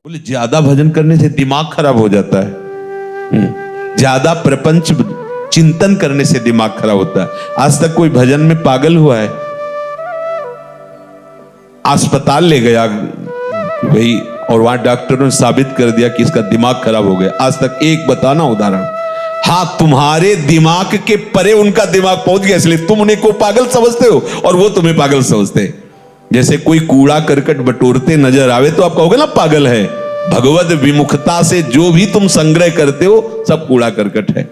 बोले ज्यादा भजन करने से दिमाग खराब हो जाता है, ज्यादा प्रपंच चिंतन करने से दिमाग खराब होता है। आज तक कोई भजन में पागल हुआ है? अस्पताल ले गया भाई और वहां डॉक्टरों ने साबित कर दिया कि इसका दिमाग खराब हो गया। आज तक एक बताना उदाहरण। हाँ, तुम्हारे दिमाग के परे उनका दिमाग पहुंच गया, इसलिए तुम उन्हें को पागल समझते हो और वो तुम्हें पागल समझते हैं। जैसे कोई कूड़ा करकट बटोरते नजर आवे तो आप कहोगे ना पागल है। भगवत विमुखता से जो भी तुम संग्रह करते हो सब कूड़ा करकट है,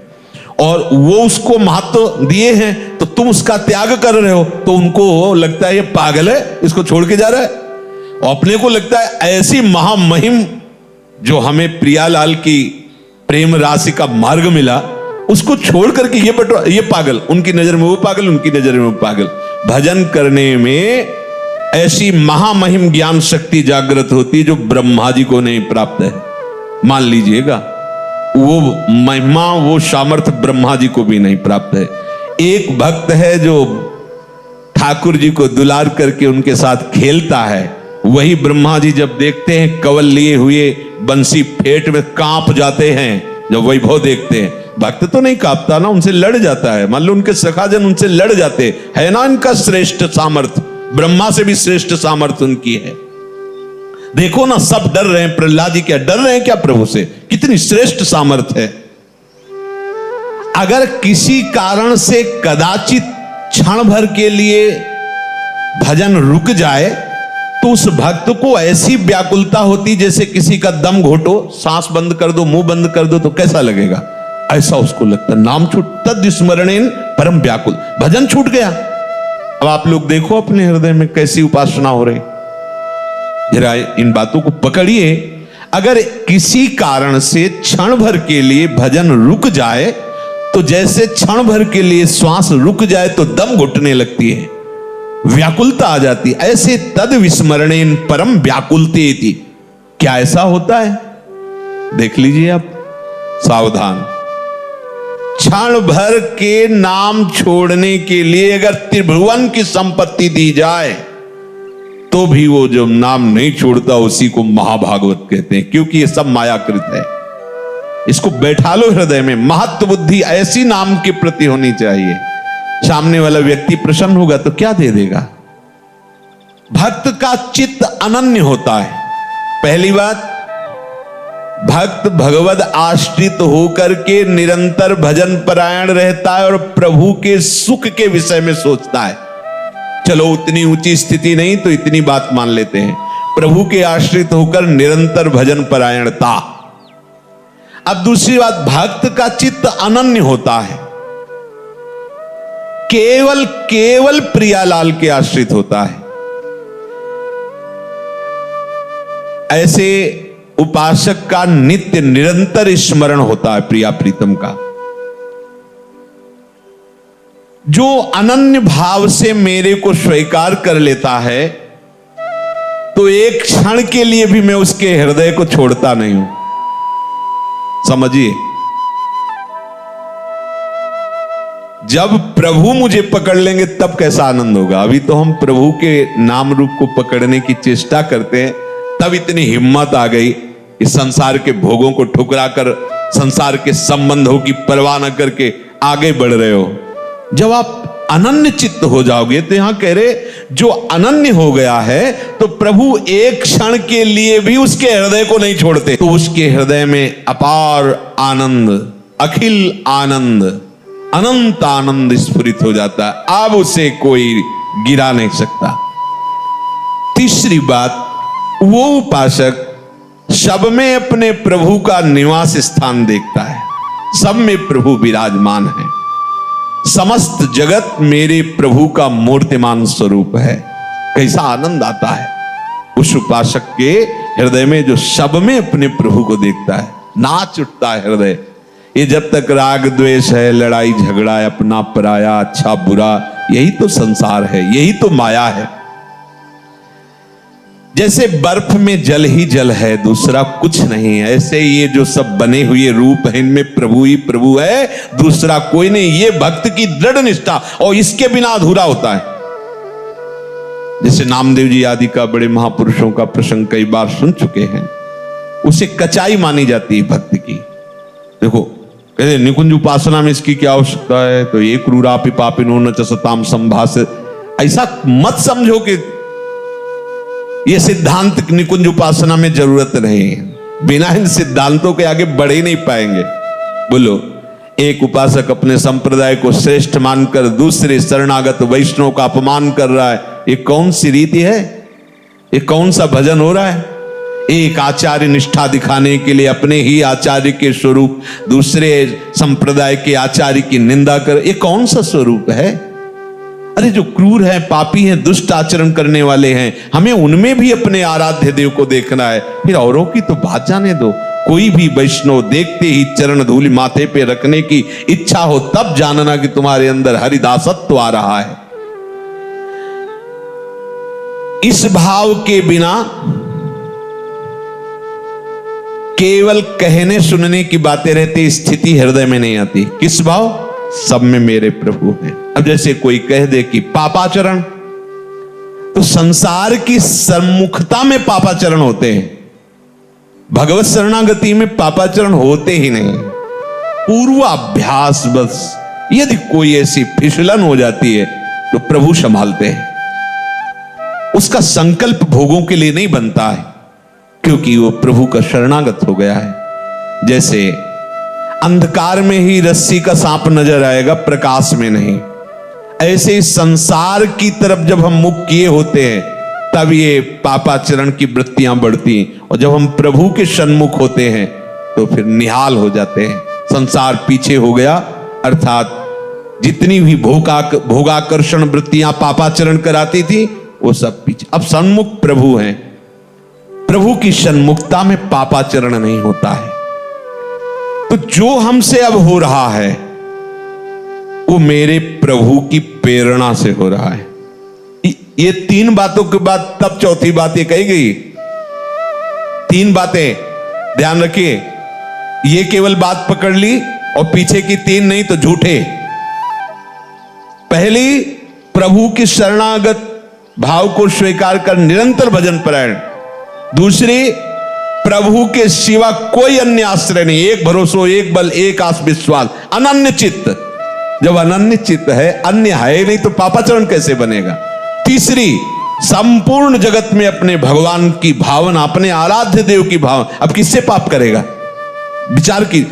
और वो उसको महत्व दिए हैं तो तुम उसका त्याग कर रहे हो, तो उनको लगता है ये पागल है, इसको छोड़ के जा रहा है। और अपने को लगता है ऐसी महामहिम जो हमें प्रियालाल की प्रेम राशि का मार्ग मिला, उसको छोड़ करके ये पागल, उनकी नजर में वो पागल, उनकी नजर में वो पागल। भजन करने में ऐसी महामहिम ज्ञान शक्ति जागृत होती जो ब्रह्मा जी को नहीं प्राप्त है। मान लीजिएगा, वो महिमा, वो सामर्थ्य ब्रह्मा जी को भी नहीं प्राप्त है। एक भक्त है जो ठाकुर जी को दुलार करके उनके साथ खेलता है, वही ब्रह्मा जी जब देखते हैं कवल लिए हुए बंसी फेट में कांप जाते हैं। जब वैभव देखते हैं, भक्त तो नहीं कांपता ना, उनसे लड़ जाता है। मान लो उनके सखाजन उनसे लड़ जाते है ना, इनका श्रेष्ठ सामर्थ्य, ब्रह्मा से भी श्रेष्ठ सामर्थ्य उनकी है। देखो ना, सब डर रहे हैं। प्रहलाद जी क्या डर रहे हैं क्या प्रभु से? कितनी श्रेष्ठ सामर्थ्य है। अगर किसी कारण से कदाचित क्षण भर के लिए भजन रुक जाए तो उस भक्त को ऐसी व्याकुलता होती जैसे किसी का दम घोटो, सांस बंद कर दो, मुंह बंद कर दो तो कैसा लगेगा, ऐसा उसको लगता। नाम छूट तद स्मरणेन परम व्याकुल, भजन छूट गया। अब आप लोग देखो अपने हृदय में कैसी उपासना हो रही, जरा इन बातों को पकड़िए। अगर किसी कारण से क्षण भर के लिए भजन रुक जाए तो जैसे क्षण भर के लिए श्वास रुक जाए तो दम घुटने लगती है, व्याकुलता आ जाती, ऐसे तद विस्मरणेन परम व्याकुलतेति। क्या ऐसा होता है? देख लीजिए आप, सावधान। क्षण भर के नाम छोड़ने के लिए अगर त्रिभुवन की संपत्ति दी जाए तो भी वो जो नाम नहीं छोड़ता उसी को महाभागवत कहते हैं, क्योंकि ये सब मायाकृत है। इसको बैठा लो हृदय में। महत्व बुद्धि ऐसी नाम के प्रति होनी चाहिए। सामने वाला व्यक्ति प्रसन्न होगा तो क्या दे देगा। भक्त का चित्त अनन्य होता है। पहली बात, भक्त भगवद आश्रित होकर के निरंतर भजन परायण रहता है और प्रभु के सुख के विषय में सोचता है। चलो उतनी ऊंची स्थिति नहीं तो इतनी बात मान लेते हैं, प्रभु के आश्रित होकर निरंतर भजन परायणता। अब दूसरी बात, भक्त का चित्त अनन्य होता है, केवल प्रियालाल के आश्रित होता है। ऐसे उपासक का नित्य निरंतर स्मरण होता है प्रिया प्रीतम का। जो अनन्य भाव से मेरे को स्वीकार कर लेता है तो एक क्षण के लिए भी मैं उसके हृदय को छोड़ता नहीं हूं। समझिए, जब प्रभु मुझे पकड़ लेंगे तब कैसा आनंद होगा। अभी तो हम प्रभु के नाम रूप को पकड़ने की चेष्टा करते हैं, तब इतनी हिम्मत आ गई इस संसार के भोगों को ठुकरा कर, संसार के संबंधों की परवाह न करके आगे बढ़ रहे हो। जब आप अनन्य चित्त हो जाओगे तो यहां कह रहे, जो अनन्य हो गया है तो प्रभु एक क्षण के लिए भी उसके हृदय को नहीं छोड़ते, तो उसके हृदय में अपार आनंद, अखिल आनंद, अनंत आनंद स्फुरित हो जाता है। अब उसे कोई गिरा नहीं सकता। तीसरी बात, वो उपासक सब में अपने प्रभु का निवास स्थान देखता है। सब में प्रभु विराजमान है। समस्त जगत मेरे प्रभु का मूर्तिमान स्वरूप है। कैसा आनंद आता है उस उपासक के हृदय में जो सब में अपने प्रभु को देखता है। नाच उठता है हृदय। ये जब तक राग द्वेष है, लड़ाई झगड़ा है, अपना पराया, अच्छा बुरा, यही तो संसार है, यही तो माया है। जैसे बर्फ में जल ही जल है, दूसरा कुछ नहीं है, ऐसे ये जो सब बने हुए रूप है इनमें प्रभु ही प्रभु है, दूसरा कोई नहीं। ये भक्त की दृढ़ निष्ठा, और इसके बिना अधूरा होता है। जैसे नामदेव जी आदि का, बड़े महापुरुषों का प्रसंग कई बार सुन चुके हैं। उसे कचाई मानी जाती है भक्ति की। देखो कहते निकुंज उपासना में इसकी क्या आवश्यकता है, तो ये क्रूरापि पापिनो न च सताम संभास, ऐसा मत समझो कि ये सिद्धांत निकुंज उपासना में जरूरत नहीं है। बिना इन सिद्धांतों के आगे बढ़ ही नहीं पाएंगे। बोलो, एक उपासक अपने संप्रदाय को श्रेष्ठ मानकर दूसरे शरणागत वैष्णव का अपमान कर रहा है, ये कौन सी रीति है? ये कौन सा भजन हो रहा है? एक आचार्य निष्ठा दिखाने के लिए अपने ही आचार्य के स्वरूप दूसरे संप्रदाय के आचार्य की निंदा कर, ये कौन सा स्वरूप है? अरे जो क्रूर है, पापी हैं, दुष्ट आचरण करने वाले हैं, हमें उनमें भी अपने आराध्य देव को देखना है, फिर औरों की तो बात जाने दो। कोई भी वैष्णव देखते ही चरण धूलि माथे पे रखने की इच्छा हो तब जानना कि तुम्हारे अंदर हरिदासत्व आ रहा है। इस भाव के बिना केवल कहने सुनने की बातें रहती, स्थिति हृदय में नहीं आती। किस भाव? सब में मेरे प्रभु हैं। अब जैसे कोई कह दे कि पापाचरण, तो संसार की सम्मुखता में पापाचरण होते हैं, भगवत शरणागति में पापाचरण होते ही नहीं। पूर्वाभ्यास बस, यदि कोई ऐसी फिसलन हो जाती है तो प्रभु संभालते हैं। उसका संकल्प भोगों के लिए नहीं बनता है, क्योंकि वो प्रभु का शरणागत हो गया है। जैसे अंधकार में ही रस्सी का सांप नजर आएगा, प्रकाश में नहीं, ऐसे ही संसार की तरफ जब हम मुख किए होते हैं तब ये पापाचरण की वृत्तियां बढ़ती, और जब हम प्रभु के सन्मुख होते हैं तो फिर निहाल हो जाते हैं। संसार पीछे हो गया, अर्थात जितनी भी भोगाकर्षण वृत्तियां पापाचरण कराती थी वो सब पीछे। अब सन्मुख प्रभु हैं, प्रभु की सन्मुखता में पापाचरण नहीं होता है। तो जो हमसे अब हो रहा है वो मेरे प्रभु की प्रेरणा से हो रहा है। ये तीन बातों के बाद तब चौथी बात ये कही गई। तीन बातें ध्यान रखिए, ये केवल बात पकड़ ली और पीछे की तीन नहीं तो झूठे। पहली, प्रभु की शरणागत भाव को स्वीकार कर निरंतर भजन परायण। दूसरी, प्रभु के सिवा कोई अन्य आश्रय नहीं, एक भरोसा, एक बल, एक आस विश्वास, अनन्य चित्त। जब अनन्य चित्त है, अन्य है नहीं तो पापाचरण कैसे बनेगा? तीसरी, संपूर्ण जगत में अपने भगवान की भावना, अपने आराध्य देव की भावना। अब किससे पाप करेगा? विचार की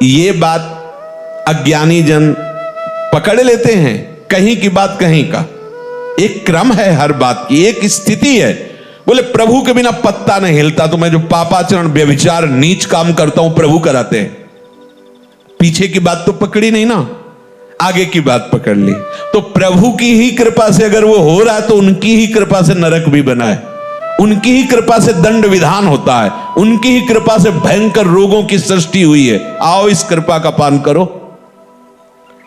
ये बात अज्ञानी जन पकड़ लेते हैं, कहीं की बात कहीं का। एक क्रम है हर बात की, एक स्थिति है। बोले प्रभु के बिना पत्ता नहीं हिलता, तो मैं जो पापाचरण, व्यभिचार, नीच काम करता हूं प्रभु कराते हैं। पीछे की बात तो पकड़ी नहीं ना, आगे की बात पकड़ ली। तो प्रभु की ही कृपा से अगर वो हो रहा है तो उनकी ही कृपा से नरक भी बना है, उनकी ही कृपा से दंड विधान होता है, उनकी ही कृपा से भयंकर रोगों की सृष्टि हुई है। आओ इस कृपा का पान करो।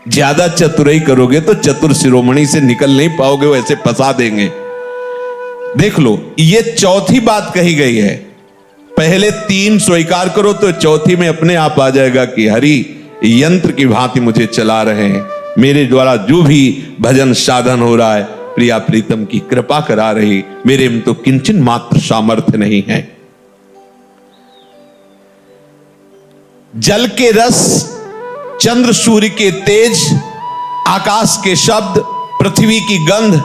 ज्यादा चतुराई करोगे तो चतुर शिरोमणि से निकल नहीं पाओगे, वो ऐसे फंसा देंगे। देख लो, ये चौथी बात कही गई है। पहले तीन स्वीकार करो तो चौथी में अपने आप आ जाएगा कि हरि यंत्र की भांति मुझे चला रहे हैं, मेरे द्वारा जो भी भजन साधन हो रहा है प्रिया प्रीतम की कृपा करा रही, मेरे में तो किंचन मात्र सामर्थ्य नहीं है। जल के रस, चंद्र सूर्य के तेज, आकाश के शब्द, पृथ्वी की गंध,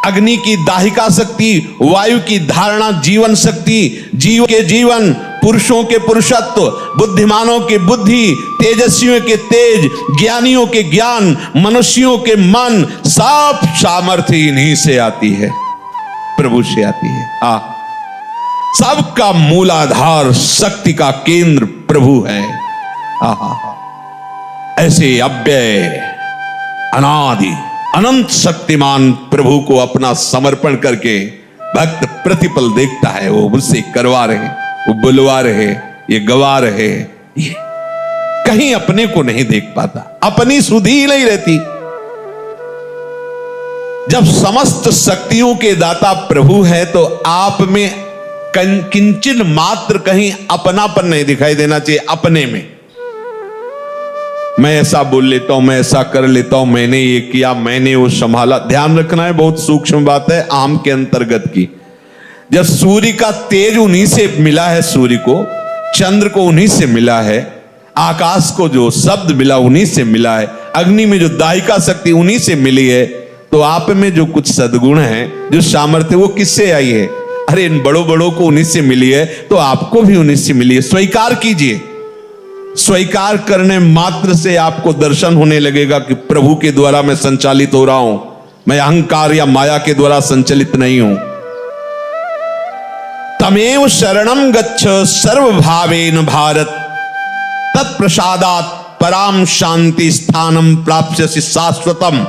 अग्नि की दाहिका शक्ति, वायु की धारणा जीवन शक्ति, जीव के जीवन, पुरुषों के पुरुषत्व, बुद्धिमानों के बुद्धि, तेजस्वियों के तेज, ज्ञानियों के ज्ञान, मनुष्यों के मन, सब सामर्थ्य इन्हीं से आती है, प्रभु से आती है। सबका मूलाधार, शक्ति का केंद्र प्रभु है। ऐसे अव्यय, अनादि, अनंत शक्तिमान प्रभु को अपना समर्पण करके भक्त प्रतिपल देखता है, वो मुझसे करवा रहे, वो बुलवा रहे, ये गवा रहे, ये कहीं अपने को नहीं देख पाता, अपनी सुधि ही नहीं रहती। जब समस्त शक्तियों के दाता प्रभु है तो आप में किंचन मात्र कहीं अपनापन नहीं दिखाई देना चाहिए। अपने में मैं ऐसा बोल लेता हूं, मैं ऐसा कर लेता हूं, मैंने ये किया, मैंने वो संभाला। ध्यान रखना है, बहुत सूक्ष्म बात है, आम के अंतर्गत की। जब सूर्य का तेज उन्हीं से मिला है, सूर्य को, चंद्र को उन्हीं से मिला है, आकाश को जो शब्द मिला उन्हीं से मिला है, अग्नि में जो दाहिका शक्ति उन्हीं से मिली है, तो आप में जो कुछ सद्गुण है, जो सामर्थ्य, वो किससे आई है? अरे इन बड़ों बड़ों को उन्हीं से मिली है, तो आपको भी उन्हीं से मिली है। स्वीकार कीजिए। स्वीकार करने मात्र से आपको दर्शन होने लगेगा कि प्रभु के द्वारा मैं संचालित हो रहा हूं, मैं अहंकार या माया के द्वारा संचालित नहीं हूं। तमेव शरणम गच्छ सर्वभावेन भारत, तत्प्रसादात् पराम शांति स्थानम प्राप्स्यसि शाश्वतम।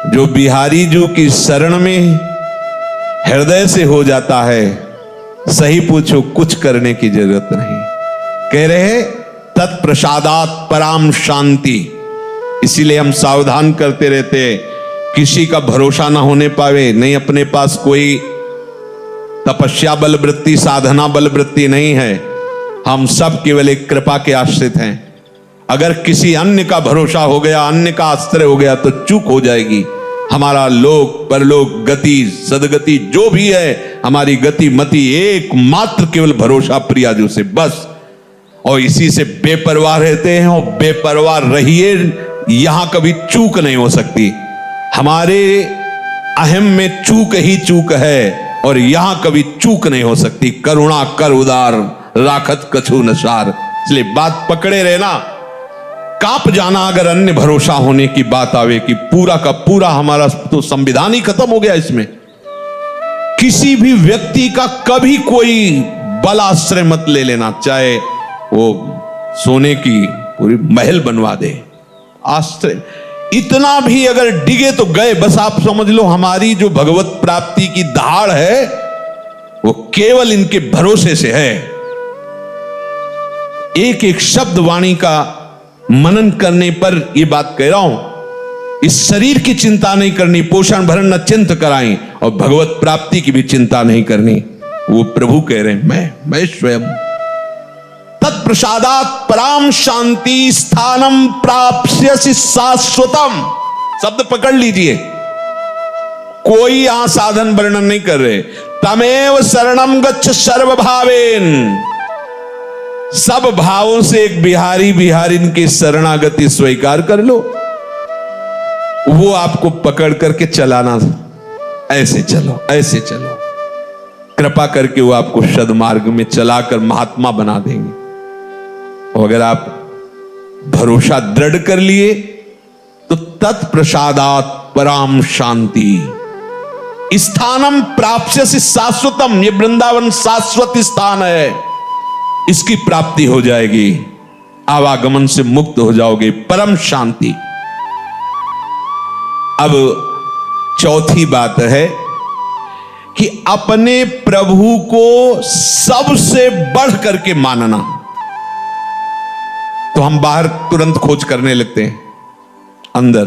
जो बिहारी जी की शरण में हृदय से हो जाता है, सही पूछो कुछ करने की जरूरत नहीं। कह रहे तत्प्रसादात् पराम शांति। इसीलिए हम सावधान करते रहते हैं, किसी का भरोसा ना होने पावे। नहीं, अपने पास कोई तपस्या बल वृत्ति, साधना बल वृत्ति नहीं है। हम सब केवल एक कृपा के आश्रित हैं। अगर किसी अन्य का भरोसा हो गया, अन्य का आश्रय हो गया, तो चूक हो जाएगी। हमारा लोक परलोक गति सदगति जो भी है, हमारी गति मति एकमात्र केवल भरोसा प्रियाजू से, बस। और इसी से बेपरवाह रहते हैं, और बेपरवाह रहिए, यहां कभी चूक नहीं हो सकती। हमारे अहम में चूक ही चूक है, और यहां कभी चूक नहीं हो सकती। करुणा कर उदार, राखत कछु नसार। इसलिए बात पकड़े रहना। कांप जाना अगर अन्य भरोसा होने की बात आवे कि पूरा का पूरा हमारा तो संविधान ही खत्म हो गया। इसमें किसी भी व्यक्ति का कभी कोई बल आश्रय मत ले लेना, चाहे वो सोने की पूरी महल बनवा दे। आश्रय इतना भी अगर डिगे तो गए, बस आप समझ लो हमारी जो भगवत प्राप्ति की दहाड़ है वो केवल इनके भरोसे से है। एक एक शब्द वाणी का मनन करने पर यह बात कह रहा हूं। इस शरीर की चिंता नहीं करनी, पोषण भरण न चिंत कराएं, और भगवत प्राप्ति की भी चिंता नहीं करनी। वो प्रभु कह रहे हैं, मैं स्वयं। तत्प्रसादात् पराम शांति स्थानम प्राप्स्यसि शाश्वतम। शब्द पकड़ लीजिए, कोई यहां साधन वर्णन नहीं कर रहे। तमेव शरणम गच्छ सर्वभावेन। सब भावों से एक बिहारी बिहारिन की शरणागति स्वीकार कर लो, वो आपको पकड़ करके चलाना। ऐसे चलो, ऐसे चलो, कृपा करके वो आपको सद्मार्ग में चलाकर महात्मा बना देंगे। और अगर आप भरोसा दृढ़ कर लिए तो तत्प्रसादात् पराम शांति स्थानम प्राप्स्यसि शाश्वतम। ये वृंदावन शाश्वत स्थान है, इसकी प्राप्ति हो जाएगी। आवागमन से मुक्त हो जाओगे, परम शांति। अब चौथी बात है कि अपने प्रभु को सबसे बढ़ करके मानना। तो हम बाहर तुरंत खोज करने लगते हैं, अंदर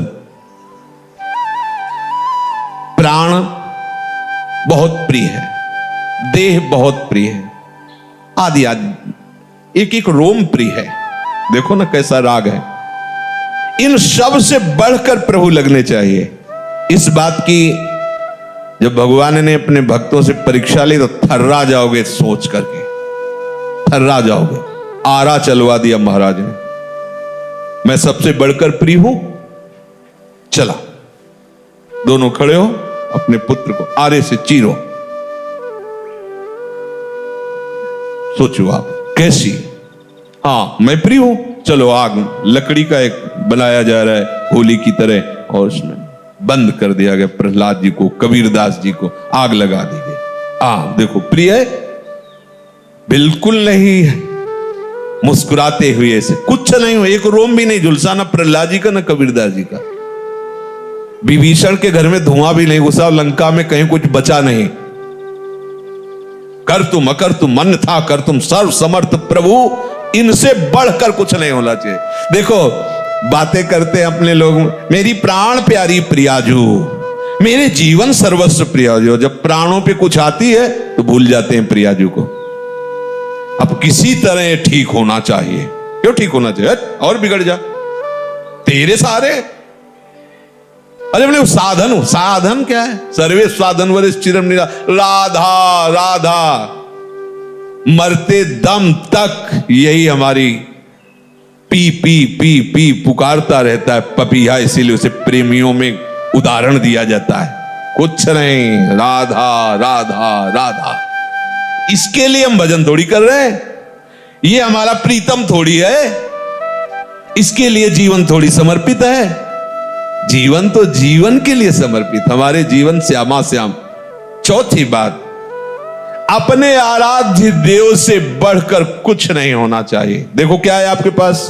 प्राण बहुत प्रिय है, देह बहुत प्रिय है, आदि आदि एक एक रोम प्रिय है। देखो ना कैसा राग है। इन सब से बढ़कर प्रभु लगने चाहिए। इस बात की जब भगवान ने अपने भक्तों से परीक्षा ली तो थर्रा जाओगे, सोच करके थर्रा जाओगे। आरा चलवा दिया महाराज ने, मैं सबसे बढ़कर प्रिय हूं। चला, दोनों खड़े हो, अपने पुत्र को आरे से चीरो। सोचो आप कैसी। हाँ, मैं प्रिय हूं, चलो आग, लकड़ी का एक बनाया जा रहा है होली की तरह, और उसमें बंद कर दिया गया प्रहलाद जी को, कबीरदास जी को आग लगा दी गई। देखो प्रिय है, बिल्कुल नहीं है। मुस्कुराते हुए ऐसे, कुछ नहीं हो, एक रोम भी नहीं झुलसा, ना प्रहलाद जी का ना कबीरदास जी का। विभीषण के घर में धुआं भी नहीं घुसा, लंका में कहीं कुछ बचा नहीं। कर तुम अकर तुम मन था, कर तुम सर्व समर्थ प्रभु, इनसे बढ़कर कुछ नहीं होना चाहिए। देखो बातें करते हैं अपने लोग, मेरी प्राण प्यारी प्रियाजू, मेरे जीवन सर्वस्व प्रियाजू। जब प्राणों पे कुछ आती है तो भूल जाते हैं प्रियाजू को। अब किसी तरह ठीक होना चाहिए। क्यों ठीक होना चाहिए? और बिगड़ जा, तेरे सारे अरे बोले साधन, साधन क्या है? सर्वे साधन वरिष्ठ चिरम निरा, राधा राधा, मरते दम तक यही हमारी पी पी पी पी पुकारता रहता है पपीहा, इसीलिए उसे प्रेमियों में उदाहरण दिया जाता है। कुछ नहीं, राधा राधा राधा। इसके लिए हम भजन थोड़ी कर रहे हैं, ये हमारा प्रीतम थोड़ी है, इसके लिए जीवन थोड़ी समर्पित है। जीवन तो जीवन के लिए समर्पित, हमारे जीवन श्यामा श्याम। चौथी बात, अपने आराध्य देव से बढ़कर कुछ नहीं होना चाहिए। देखो क्या है आपके पास,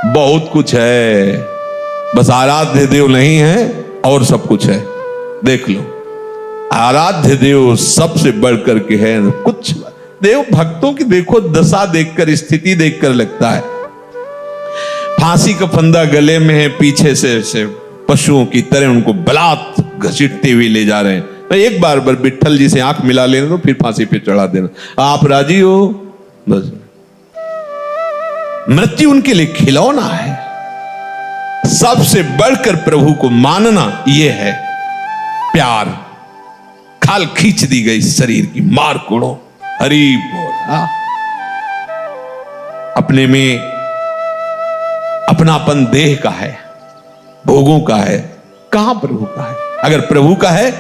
बहुत कुछ है, बस आराध्य देव नहीं है और सब कुछ है। देख लो, आराध्य देव सबसे बढ़कर के है। कुछ देव भक्तों की देखो दशा देखकर, स्थिति देखकर लगता है फांसी का फंदा गले में है, पीछे से पशुओं की तरह उनको बलात् घसीटते हुए ले जा रहे हैं। तो एक बार विट्ठल जी से आंख मिला लेना तो फिर फांसी पे चढ़ा देना, आप राजी हो बस। मृत्यु उनके लिए खिलौना है। सबसे बढ़कर प्रभु को मानना यह है प्यार। खाल खींच दी गई शरीर की, मार कोड़ो, हरि बोल। अपने में अपनापन देह का है, भोगों का है, कहां प्रभु का है? अगर प्रभु का है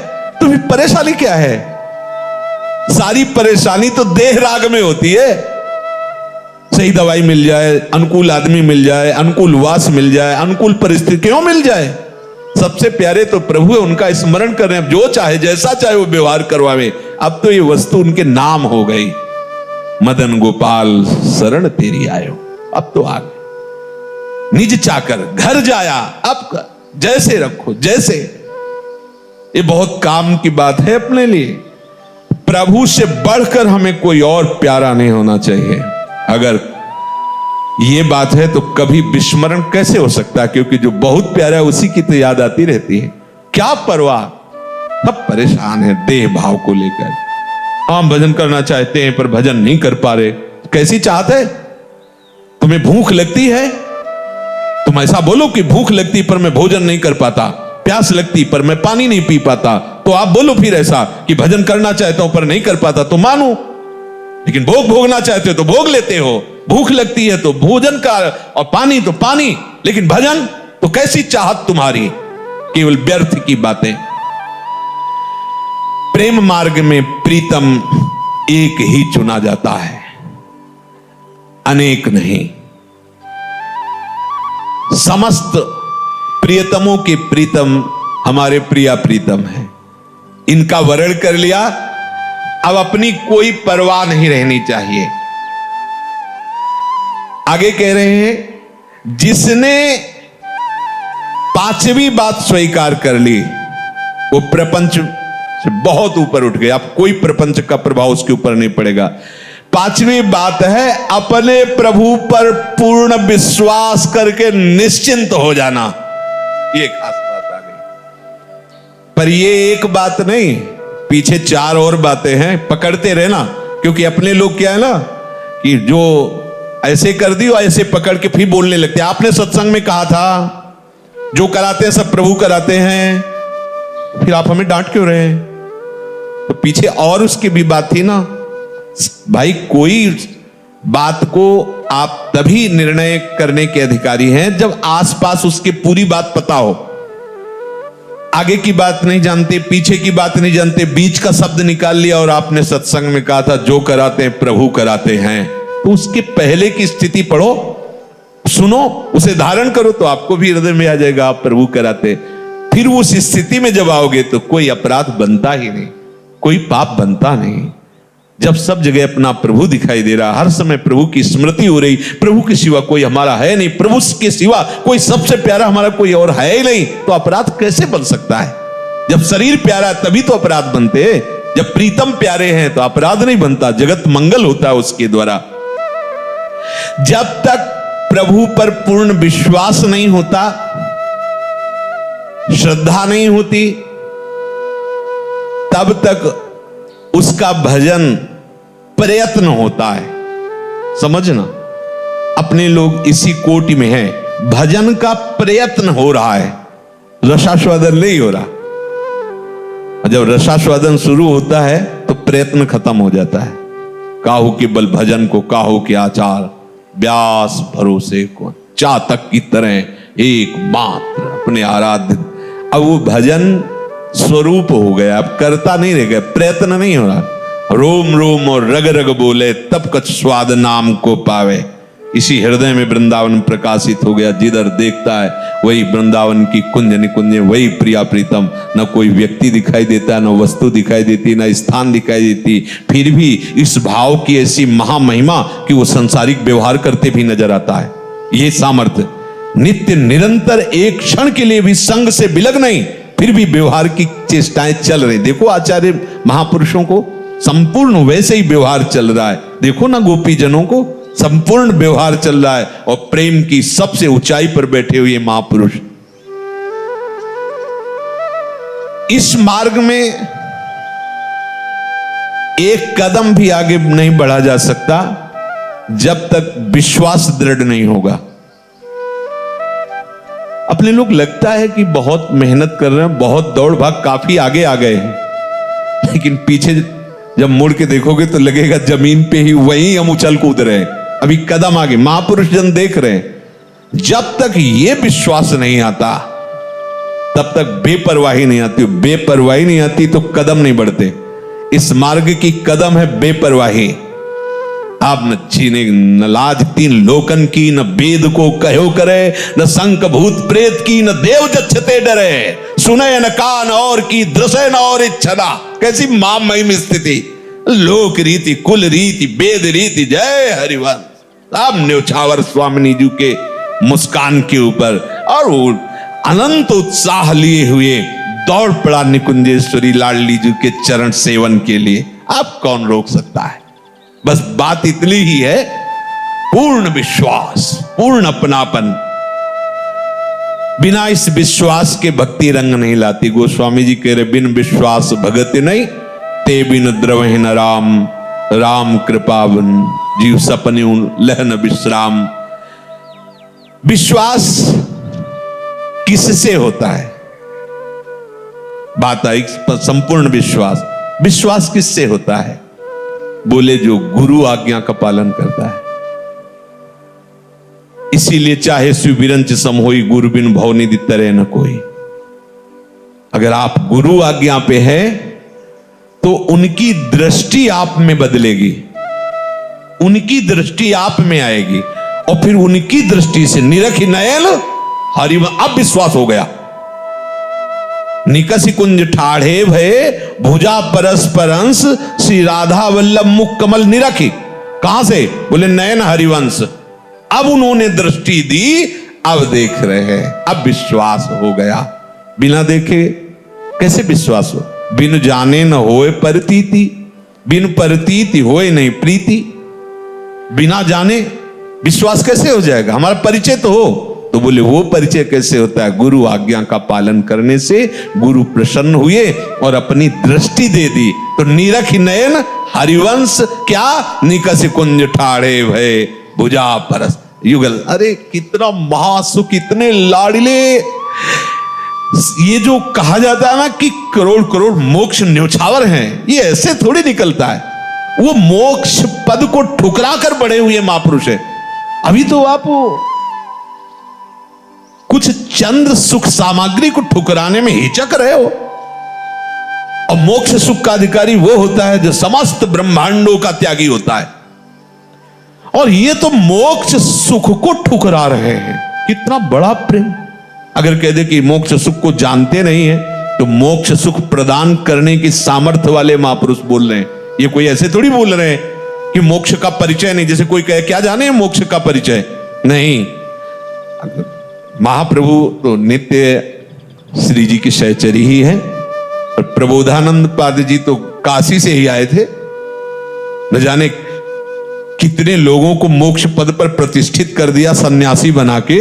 तो फिर परेशानी क्या है? सारी परेशानी तो देह राग में होती है। सही दवाई मिल जाए, अनुकूल आदमी मिल जाए, अनुकूल वास मिल जाए, अनुकूल परिस्थिति क्यों मिल जाए, सबसे प्यारे तो प्रभु है, उनका स्मरण करें। अब जो चाहे जैसा चाहे वो व्यवहार करवावे। अब तो ये वस्तु उनके नाम हो गई, मदन गोपाल शरण तेरी आयो। अब तो आ गए निज चाकर घर जाया, अब जैसे रखो जैसे। ये बहुत काम की बात है अपने लिए। प्रभु से बढ़कर हमें कोई और प्यारा नहीं होना चाहिए। अगर ये बात है तो कभी विस्मरण कैसे हो सकता है? क्योंकि जो बहुत प्यारा है उसी की तो याद आती रहती है। क्या परवाह, सब परेशान है देह भाव को लेकर। हम भजन करना चाहते हैं पर भजन नहीं कर पा रहे। कैसी चाहत है? तुम्हें भूख लगती है, तुम ऐसा बोलो कि भूख लगती पर मैं भोजन नहीं कर पाता, प्यास लगती पर मैं पानी नहीं पी पाता। तो आप बोलो फिर ऐसा कि भजन करना चाहता हूं पर नहीं कर पाता, तो मानो। लेकिन भोग भोगना चाहते हो तो भोग लेते हो, भूख लगती है तो भोजन का, और पानी तो पानी, लेकिन भजन तो कैसी चाहत तुम्हारी? केवल व्यर्थ की बातें। प्रेम मार्ग में प्रीतम एक ही चुना जाता है, अनेक नहीं। समस्त प्रियतमों के प्रीतम हमारे प्रिया प्रीतम है। इनका वर्ण कर लिया, अब अपनी कोई परवाह नहीं रहनी चाहिए। आगे कह रहे हैं, जिसने पांचवी बात स्वीकार कर ली वो प्रपंच से बहुत ऊपर उठ गया। अब कोई प्रपंच का प्रभाव उसके ऊपर नहीं पड़ेगा। पांचवी बात है अपने प्रभु पर पूर्ण विश्वास करके निश्चिंत हो जाना। ये खास बात आ गई। पर ये एक बात नहीं, पीछे चार और बातें हैं, पकड़ते रहना। क्योंकि अपने लोग क्या है ना कि जो ऐसे कर दी और ऐसे पकड़ के फिर बोलने लगते हैं। आपने सत्संग में कहा था जो कराते हैं सब प्रभु कराते हैं, फिर आप हमें डांट क्यों रहे हैं? तो पीछे और उसकी भी बात थी ना भाई। कोई बात को आप तभी निर्णय करने के अधिकारी हैं जब आसपास उसकी पूरी बात पता हो। आगे की बात नहीं जानते, पीछे की बात नहीं जानते, बीच का शब्द निकाल लिया और आपने सत्संग में कहा था जो कराते हैं प्रभु कराते हैं। तो उसके पहले की स्थिति पढ़ो, सुनो, उसे धारण करो तो आपको भी हृदय में आ जाएगा आप प्रभु कराते। फिर उस स्थिति में जब आओगे तो कोई अपराध बनता ही नहीं, कोई पाप बनता नहीं। जब सब जगह अपना प्रभु दिखाई दे रहा, हर समय प्रभु की स्मृति हो रही, प्रभु के सिवा कोई हमारा है नहीं, प्रभु के सिवा कोई सबसे प्यारा हमारा कोई और है ही नहीं, तो अपराध कैसे बन सकता है? जब शरीर प्यारा तभी तो अपराध बनते हैं। जब प्रीतम प्यारे हैं तो अपराध नहीं बनता, जगत मंगल होता है उसके द्वारा। जब तक प्रभु पर पूर्ण विश्वास नहीं होता, श्रद्धा नहीं होती, तब तक उसका भजन प्रयत्न होता है। समझना, अपने लोग इसी कोटि में हैं, भजन का प्रयत्न हो रहा है। रसास्वादन नहीं हो रहा। और जब रसास्वादन शुरू होता है तो प्रयत्न खत्म हो जाता है। काहू के बल भजन को काहू के आचार, व्यास भरोसे को चातक की तरह एक मात्र अपने आराध्य। अब वो भजन स्वरूप हो गया, अब करता नहीं रह गया, प्रयत्न नहीं हो रहा। रोम रोम और रग रग बोले तब कछ स्वाद नाम को पावे। इसी हृदय में वृंदावन प्रकाशित हो गया। जिधर देखता है वही वृंदावन की कुंज निकुंज, वही प्रिया प्रीतम। न कोई व्यक्ति दिखाई देता, न वस्तु दिखाई देती, न स्थान दिखाई देती, फिर भी इस भाव की ऐसी महामहिमा कि वो संसारिक व्यवहार करते भी नजर आता है। ये सामर्थ्य नित्य निरंतर, एक क्षण के लिए भी संग से विलग नहीं, फिर भी व्यवहार की चेष्टाएं चल रही। देखो आचार्य महापुरुषों को संपूर्ण वैसे ही व्यवहार चल रहा है। देखो ना गोपी जनों को संपूर्ण व्यवहार चल रहा है, और प्रेम की सबसे ऊंचाई पर बैठे हुए महापुरुष। इस मार्ग में एक कदम भी आगे नहीं बढ़ा जा सकता जब तक विश्वास दृढ़ नहीं होगा। अपने लोग लगता है कि बहुत मेहनत कर रहे हैं, बहुत दौड़ भाग, काफी आगे आ गए हैं, लेकिन पीछे जब मुड़ के देखोगे तो लगेगा जमीन पे ही वहीं हम उछल कूद रहे हैं, अभी कदम आगे। महापुरुष जन देख रहे हैं। जब तक ये विश्वास नहीं आता तब तक बेपरवाही नहीं आती। बेपरवाही नहीं आती तो कदम नहीं बढ़ते। इस मार्ग की कदम है बेपरवाही। आप न छीने न लाज तीन लोकन की, न वेद को कहो करे, न शंख भूत प्रेत की, न देव जच्छते डरे। सुने न कान और की, दृश्य न और इच्छा। कैसी महामहिम स्थिति, लोक रीति, कुल रीति, वेद रीति, जय हरिवंश। अब न्योछावर स्वामिनी जी के मुस्कान के ऊपर और वो अनंत उत्साह लिए हुए दौड़ पड़ा निकुंजेश्वरी लाडली जी के चरण सेवन के लिए। अब कौन रोक सकता है? बस बात इतनी ही है, पूर्ण विश्वास, पूर्ण अपनापन। बिना इस विश्वास के भक्ति रंग नहीं लाती। गोस्वामी जी कह रहे बिन विश्वास भगति नहीं, ते बिन द्रवहि न राम, राम कृपावन जीव सपने लहन विश्राम। विश्वास किससे होता है? बात आई संपूर्ण विश्वास। विश्वास किससे होता है? बोले जो गुरु आज्ञा का पालन करता है। इसीलिए चाहे सुविरंच सम होई, गुरु बिन भव निधि तरह न कोई। अगर आप गुरु आज्ञा पे है तो उनकी दृष्टि आप में बदलेगी, उनकी दृष्टि आप में आएगी, और फिर उनकी दृष्टि से निरखि नयन हरि। अब विश्वास हो गया। निकसि कुंज ठाढ़े भये, भुजा परस्पर अंश, श्री राधा वल्लभ मुख कमल निरखी। कहां से? बोले नयन हरिवंश। अब उन्होंने दृष्टि दी, अब देख रहे हैं, अब विश्वास हो गया। बिना देखे कैसे विश्वास हो? बिन जाने न होए परतीति, बिन परतीति होए नहीं प्रीति। बिना जाने विश्वास कैसे हो जाएगा? हमारा परिचय तो हो। तो बोले वो परिचय कैसे होता है? गुरु आज्ञा का पालन करने से गुरु प्रसन्न हुए और अपनी दृष्टि दे दी। तो निरखि नयन हरिवंश क्या? निकसि कुंज ठाढ़े भये, भुजा परस युगल। अरे कितना महासुख, इतने लाडले। ये जो कहा जाता है ना कि करोड़ करोड़ मोक्ष न्योछावर हैं, ये ऐसे थोड़ी निकलता है। वो मोक्ष पद को ठुकरा कर बढ़े हुए महापुरुष है। अभी तो आप कुछ चंद सुख सामग्री को ठुकराने में हिचक रहे हो। और मोक्ष सुख का अधिकारी वो होता है जो समस्त ब्रह्मांडों का त्यागी होता है। और ये तो मोक्ष सुख को ठुकरा रहे हैं। कितना बड़ा प्रेम। अगर कह दे कि मोक्ष सुख को जानते नहीं है, तो मोक्ष सुख प्रदान करने की सामर्थ्य वाले महापुरुष बोल रहे हैं। ये कोई ऐसे थोड़ी बोल रहे हैं कि मोक्ष का परिचय नहीं। जैसे कोई कहे क्या जाने मोक्ष का परिचय नहीं। महाप्रभु तो नित्य श्री जी की सहचरी ही है, और प्रबोधानंद पाद जी तो काशी से ही आए थे। न जाने कितने लोगों को मोक्ष पद पर प्रतिष्ठित कर दिया सन्यासी बना के।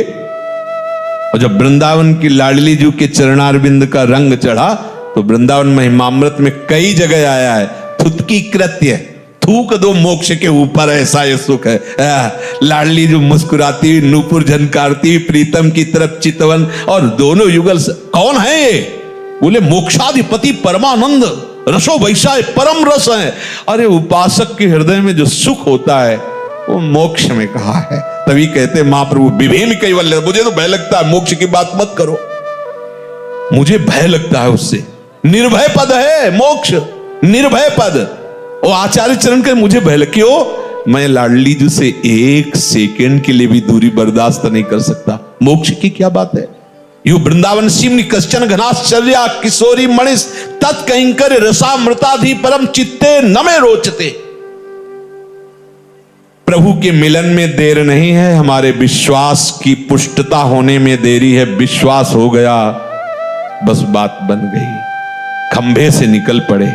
और जब वृंदावन की लाडली जी के चरणारविंद का रंग चढ़ा तो वृंदावन महिमामृत में कई जगह आया है थुतकी कृत्य, थूक दो मोक्ष के ऊपर, ऐसा ये सुख है। लाडली जो मुस्कुराती, नूपुर झनकारती, प्रीतम की तरफ चितवन, और दोनों युगल कौन है ये? बोले मोक्षाधिपति परमानंद, रसो वैसा परम रस है। अरे उपासक के हृदय में जो सुख होता है वो मोक्ष में कहा है। तभी कहते महाप्रभु विभेम कैवल्य, मुझे तो भय लगता है, मोक्ष की बात मत करो, मुझे भय लगता है उससे। निर्भय पद है मोक्ष, निर्भय पद। और आचार्य चरण के मुझे भय लग, क्यों? मैं लाडली जी से एक सेकंड के लिए भी दूरी बर्दाश्त नहीं कर सकता। मोक्ष की क्या बात है? यू वृंदावन सिमनि कश्चन घनाश्चर्या किशोरी मणिस तत्कंकर रसामृताधि परम चित्ते न में रोचते। प्रभु के मिलन में देर नहीं है, हमारे विश्वास की पुष्टता होने में देरी है। विश्वास हो गया, बस बात बन गई। खंभे से निकल पड़े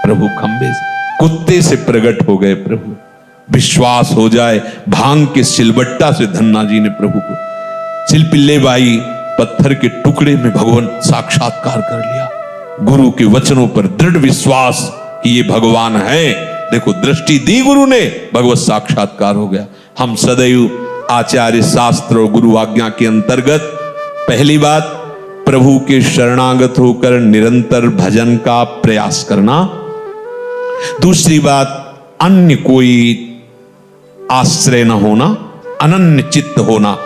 प्रभु, खंभे से, कुत्ते से प्रकट हो गए प्रभु। विश्वास हो जाए, भांग के सिलबट्टा से धन्ना जी ने प्रभु को सिलपिल्ले बाई पत्थर के टुकड़े में भगवान साक्षात्कार कर लिया। गुरु के वचनों पर दृढ़ विश्वास कि ये भगवान है। देखो दृष्टि दी गुरु ने, भगवत साक्षात्कार हो गया। हम सदैव आचार्य शास्त्र और गुरु आज्ञा के अंतर्गत पहली बात प्रभु के शरणागत होकर निरंतर भजन का प्रयास करना। दूसरी बात अन्य कोई आश्रय न होना, अनन्य चित्त होना,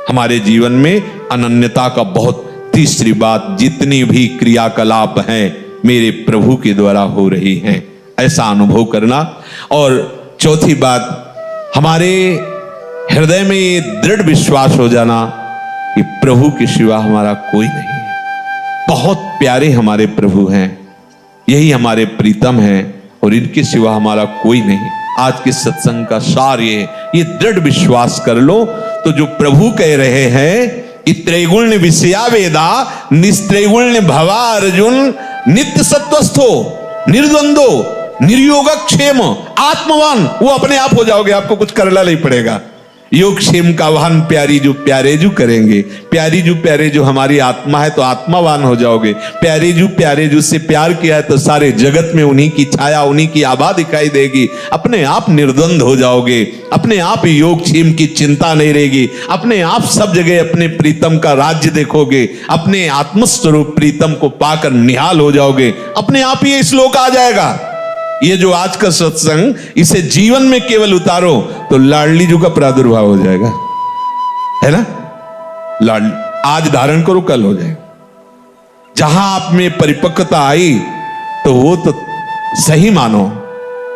हमारे जीवन में अनन्यता का बहुत। तीसरी बात जितनी भी क्रियाकलाप हैं मेरे प्रभु के द्वारा हो रही हैं, ऐसा अनुभव करना। और चौथी बात हमारे हृदय में ये दृढ़ विश्वास हो जाना कि प्रभु के सिवा हमारा कोई नहीं है। बहुत प्यारे हमारे प्रभु हैं, यही हमारे प्रीतम हैं और इनके सिवा हमारा कोई नहीं। आज के सत्संग का सार ये दृढ़ विश्वास कर लो तो जो प्रभु कह रहे हैं कि त्रैगुण्य विषया वेदा निस्त्रैगुण्य भवा अर्जुन नित्य सत्वस्थो निर्द्वंदो निर्योगक्षेम आत्मवान, वो अपने आप हो जाओगे, आपको कुछ करना नहीं पड़ेगा। योग क्षेम का वाहन प्यारी जो प्यारे जो करेंगे, प्यारी जो प्यारे जो हमारी आत्मा है तो आत्मावान हो जाओगे। प्यारे जो से प्यार किया है तो सारे जगत में उन्हीं की छाया, उन्हीं की आभा दिखाई देगी। अपने आप निर्द्वंद हो जाओगे, अपने आप योग क्षेम की चिंता नहीं रहेगी, अपने आप सब जगह अपने प्रीतम का राज्य देखोगे, अपने आत्मस्वरूप प्रीतम को पाकर निहाल हो जाओगे। अपने आप ही ये श्लोक आ जाएगा। ये जो आज का सत्संग, इसे जीवन में केवल उतारो तो लाडली जी का प्रादुर्भाव हो जाएगा, है ना? लाडली आज धारण करो, कल हो जाएगा। जहां आप में परिपक्वता आई तो वो तो सही मानो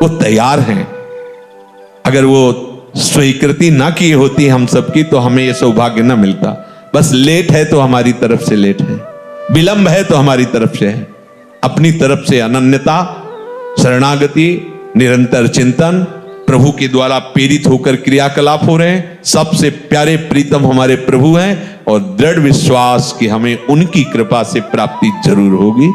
वो तैयार हैं। अगर वो स्वीकृति ना की होती हम सबकी तो हमें ये सौभाग्य ना मिलता। बस लेट है तो हमारी तरफ से लेट है, विलंब है तो हमारी तरफ से है। अपनी तरफ से अनन्यता, शरणागति, निरंतर चिंतन, प्रभु के द्वारा प्रेरित होकर क्रियाकलाप हो रहे हैं। सबसे प्यारे प्रीतम हमारे प्रभु हैं और दृढ़ विश्वास कि हमें उनकी कृपा से प्राप्ति जरूर होगी।